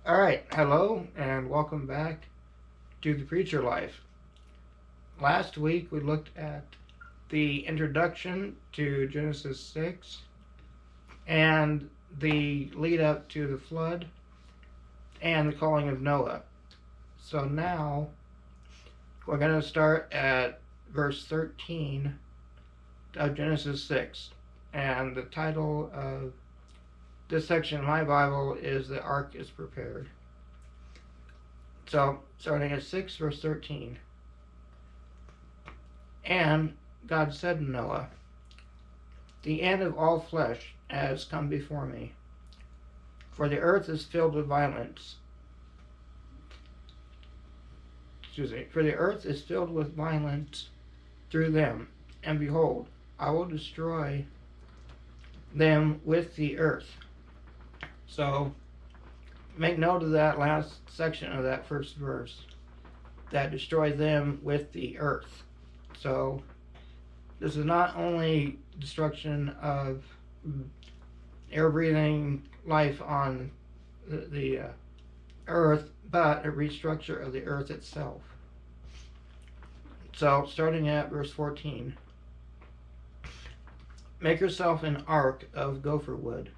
All right, hello and welcome back to the Preacher Life. Last week we looked at the introduction to Genesis 6 and the lead up to the flood and the calling of Noah. So now we're going to start at verse 13 of Genesis 6. And the title of this section of my Bible is The Ark is Prepared. So, starting at 6, verse 13. And God said to Noah, "The end of all flesh has come before me, for the earth is filled with violence. For the earth is filled with violence through them, and behold, I will destroy them with the earth." So, make note of that last section of that first verse, that destroy them with the earth. So, this is not only destruction of air-breathing life on the earth, but a restructure of the earth itself. So, starting at verse 14. "Make yourself an ark of gopher wood.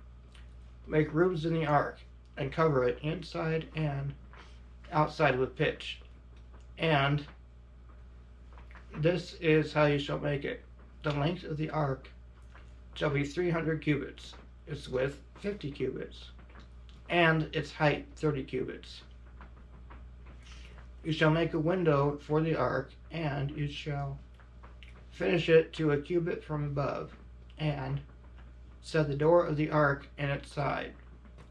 Make rooms in the ark, and cover it inside and outside with pitch. And this is how you shall make it. The length of the ark shall be 300 cubits, its width 50 cubits, and its height 30 cubits. You shall make a window for the ark, and you shall finish it to a cubit from above, and set the door of the ark in its side.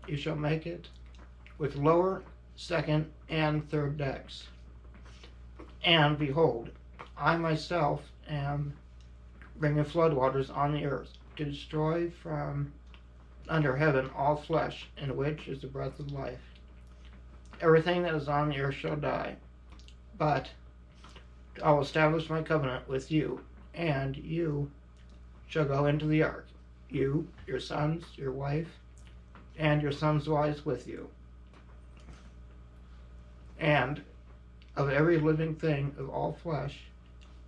You shall make it with lower, second, and third decks. And behold, I myself am bringing floodwaters on the earth to destroy from under heaven all flesh, in which is the breath of life. Everything that is on the earth shall die, but I will establish my covenant with you, and you shall go into the ark, you, your sons, your wife, and your sons' wives with you. And of every living thing of all flesh,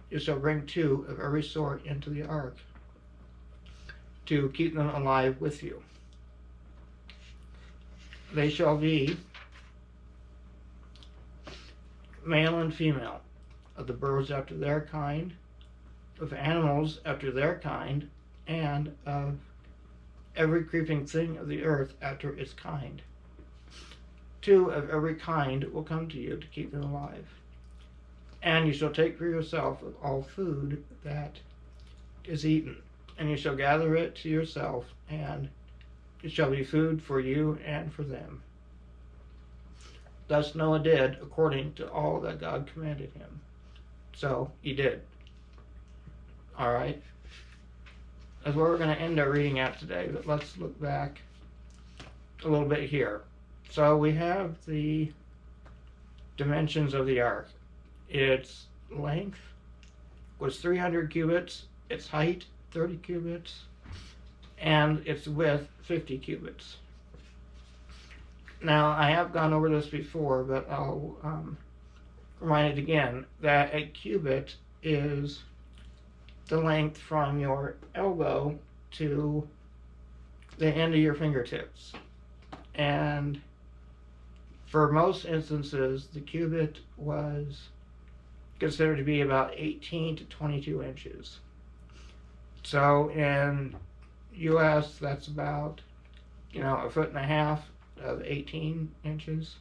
you shall bring 2 of every sort into the ark, to keep them alive with you. They shall be male and female, of the birds after their kind, of animals after their kind, and of every creeping thing of the earth after its kind. 2 of every kind will come to you to keep them alive. And you shall take for yourself of all food that is eaten, and you shall gather it to yourself, and it shall be food for you and for them." Thus Noah did according to all that God commanded him. So he did. All right. That's where we're going to end our reading at today, but let's look back a little bit here. So we have the dimensions of the ark. Its length was 300 cubits, its height 30 cubits, and its width 50 cubits. Now, I have gone over this before, but I'll remind it again that a cubit is the length from your elbow to the end of your fingertips. And for most instances, the cubit was considered to be about 18 to 22 inches. So in US, that's about, 1.5 feet of 18 inches,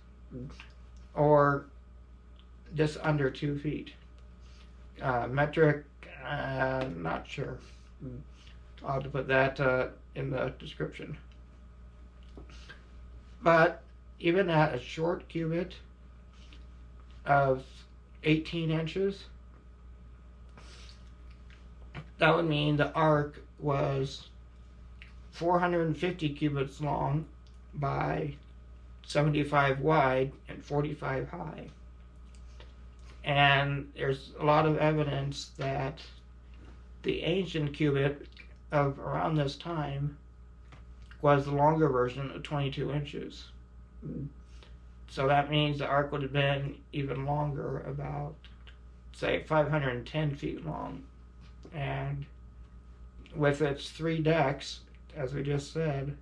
or just under 2 feet. Metric, not sure. I'll have to put that in the description. But even at a short cubit of 18 inches, that would mean the ark was 450 cubits long by 75 wide and 45 high. And there's a lot of evidence that the ancient cubit of around this time was the longer version of 22 inches. So that means the ark would have been even longer, about, say, 510 feet long. And with its 3 decks, as we just said,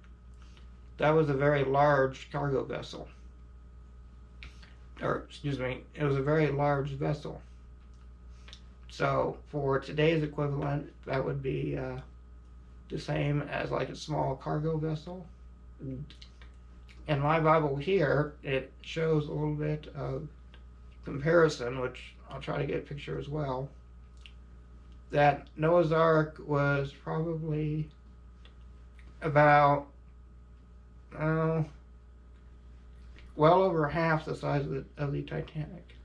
that was a very large cargo vessel. Or, excuse me, it was a very large vessel. So for today's equivalent, that would be the same as like a small cargo vessel. In my Bible here, it shows a little bit of comparison, which I'll try to get a picture as well, that Noah's Ark was probably about, well over half the size of the Titanic,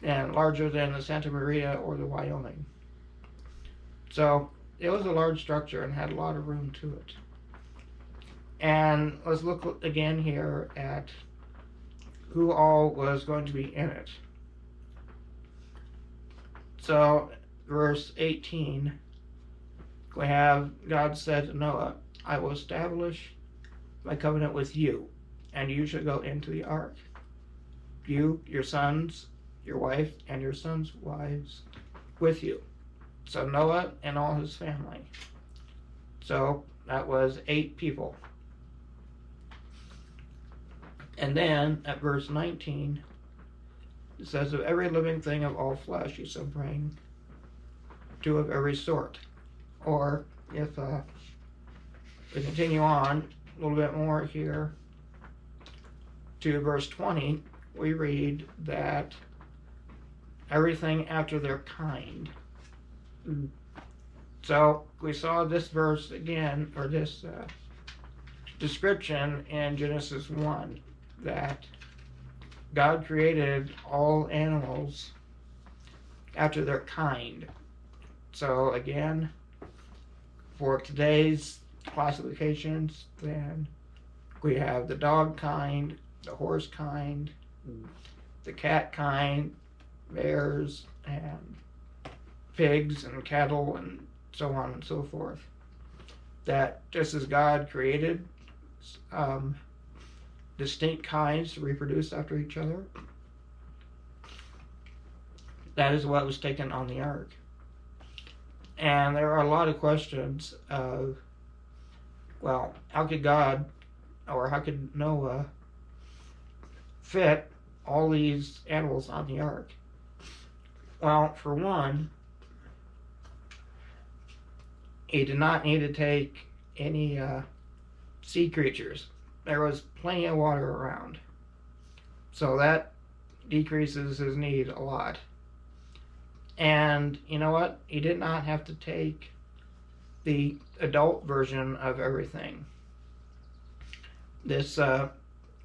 and larger than the Santa Maria or the Wyoming. So it was a large structure and had a lot of room to it. And let's look again here at who all was going to be in it. So, verse 18, we have, God said to Noah, I will establish my covenant with you, and you shall go into the ark. You, your sons, your wife, and your sons' wives with you. So Noah and all his family. So that was 8 people. And then at verse 19, it says, of every living thing of all flesh you shall bring 2 of every sort. Or if we continue on a little bit more here to verse 20, we read that everything after their kind. So we saw this verse again, or this description in Genesis 1, that God created all animals after their kind. So again, for today's classifications, then we have the dog kind, the horse kind, the cat kind, bears, and pigs and cattle, and so on and so forth. That just as God created distinct kinds to reproduce after each other, that is what was taken on the ark. And there are a lot of questions of, well, how could God, or how could Noah fit all these animals on the ark? Well, for one, he did not need to take any sea creatures. There was plenty of water around. So that decreases his need a lot. And you know what? He did not have to take the adult version of everything. This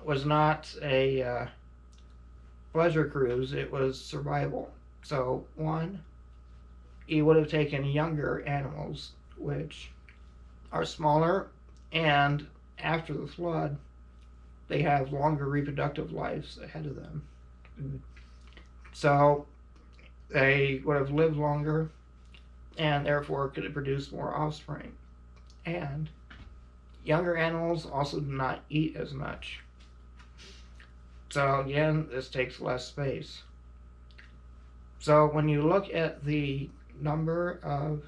was not a pleasure cruise, it was survival. So one, he would have taken younger animals, which are smaller, and after the flood, they have longer reproductive lives ahead of them. So they would have lived longer, and therefore could have produced more offspring. And younger animals also do not eat as much. So again, this takes less space. So when you look at the number of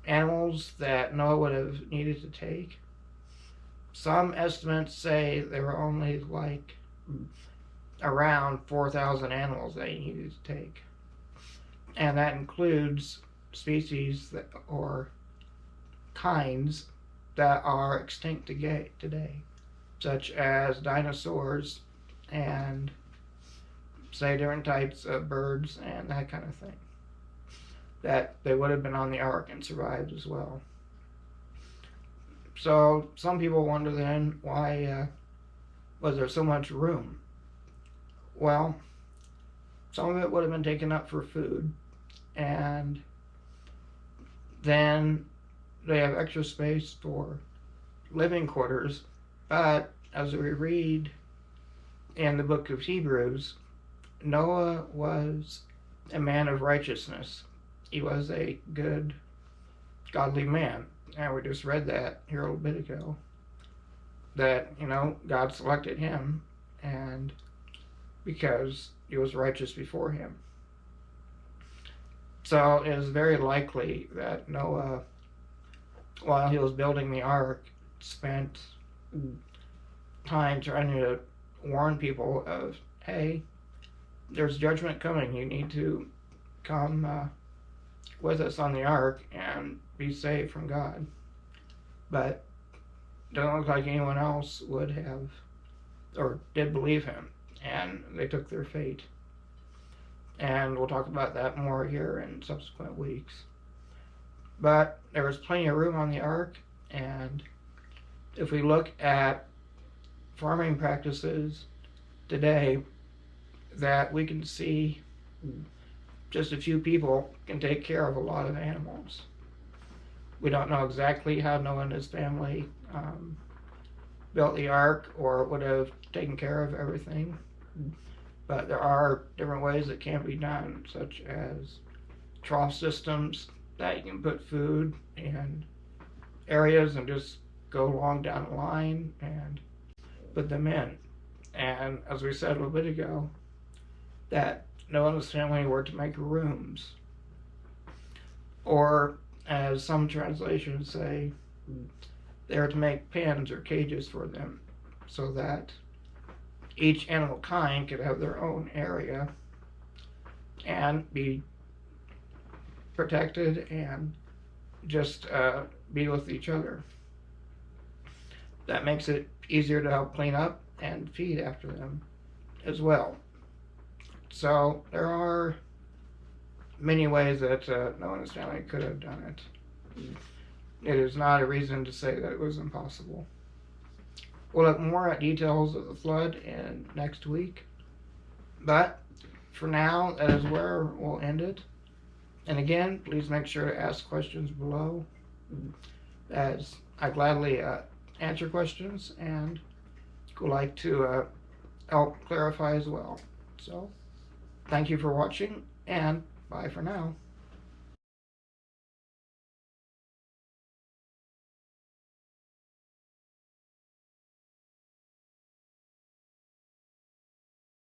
animals that Noah would have needed to take, some estimates say there were only like around 4,000 animals that he needed to take. And that includes species that, or kinds that are extinct today, such as dinosaurs and, say, different types of birds and that kind of thing, that they would have been on the ark and survived as well. So some people wonder then, why was there so much room? Well, some of it would have been taken up for food, and then they have extra space for living quarters. But as we read in the book of Hebrews, Noah was a man of righteousness. He was a good, godly man. And we just read that here a little bit ago, that, God selected him and because he was righteous before him. So it is very likely that Noah, while he was building the ark, spent time trying to warn people of, hey, there's judgment coming. You need to come with us on the ark and be saved from God. But it doesn't look like anyone else would have or did believe him, and they took their fate. And we'll talk about that more here in subsequent weeks. But there was plenty of room on the ark, and if we look at farming practices today, that we can see just a few people can take care of a lot of animals. We don't know exactly how Noah and his family built the ark or would have taken care of everything, but there are different ways that can be done, such as trough systems that you can put food in areas and just go along down the line and put them in. And as we said a little bit ago, that Noah and his family were to make rooms, or as some translations say, they are to make pens or cages for them, so that each animal kind could have their own area and be protected and just be with each other. That makes it easier to help clean up and feed after them as well. So there are many ways that Noah and his family could have done it. It is not a reason to say that it was impossible. We'll look more at details of the flood in next week. But for now, that is where we'll end it. And again, please make sure to ask questions below, as I gladly answer questions and would like to help clarify as well. So, thank you for watching, and bye for now.